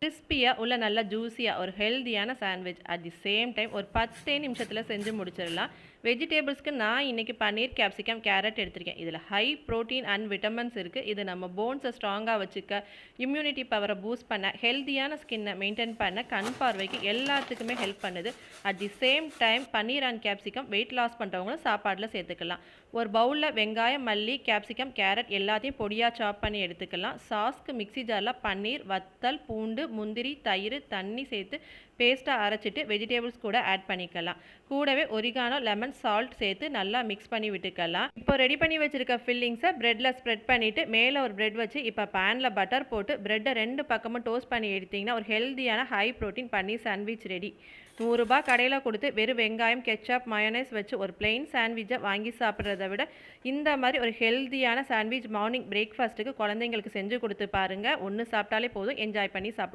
கிறிஸ்பியாக உள்ள நல்லா ஜூஸியாக ஒரு ஹெல்தியான sandwich at the same time ஒரு 10 நிமிஷத்தில் செஞ்சு முடிச்சிடலாம். வெஜிடேபிள்ஸ்க்கு நான் இன்றைக்கி பன்னீர், கேப்சிகம், கேரட் எடுத்திருக்கேன். இதில் ஹை ப்ரோட்டீன் அண்ட் விட்டமின்ஸ் இருக்குது. இது நம்ம போன்ஸை ஸ்ட்ராங்காக வச்சுக்க, இம்யூனிட்டி பவரை பூஸ்ட் பண்ண, ஹெல்தியான ஸ்கின்னை மெயின்டைன் பண்ண, கண் பார்வைக்கு எல்லாத்துக்குமே ஹெல்ப் பண்ணுது. At the same time paneer and capsicum weight loss பண்ணுறவங்களும் சாப்பாட்டில் சேர்த்துக்கலாம். ஒரு பவுலில் வெங்காயம், மல்லி, கேப்சிகம், கேரட் எல்லாத்தையும் பொடியாக சாப் பண்ணி எடுத்துக்கலாம். சாஸ்க்கு மிக்ஸி ஜாரில் பன்னீர், வத்தல், பூண்டு, முந்திரி, தயிர், தண்ணி சேர்த்து பேஸ்ட்டாக அரைச்சிட்டு வெஜிடேபிள்ஸ் கூட ஆட் பண்ணிக்கலாம். கூடவே ஒரிகானோ, லெமன், சால்ட் சேர்த்து நல்லா மிக்ஸ் பண்ணி விட்டுக்கலாம். இப்போ ரெடி பண்ணி வச்சுருக்க ஃபில்லிங்ஸை ப்ரெட்டில் ஸ்ப்ரெட் பண்ணிவிட்டு மேலே ஒரு ப்ரெட் வச்சு இப்போ பேனில் பட்டர் போட்டு ப்ரெட்டை 2 பக்கமும் டோஸ்ட் பண்ணி எடுத்திங்கன்னா ஒரு ஹெல்தியான ஹை ப்ரோட்டீன் பன்னீர் சாண்ட்விச் ரெடி. 100 ரூபாய் கடையில் கொடுத்து வெறும் வெங்காயம், கெச்சப், மயோனைஸ் வச்சு ஒரு பிளெயின் சாண்ட்விச்சை வாங்கி சாப்பிட்றத விட இந்த மாதிரி ஒரு ஹெல்தியான சாண்ட்விச் மார்னிங் பிரேக்ஃபாஸ்ட்டுக்கு குழந்தைங்களுக்கு செஞ்சு கொடுத்து பாருங்கள். ஒன்று சாப்பிட்டாலே போதும், என்ஜாய் பண்ணி சாப்பிடுவோம்.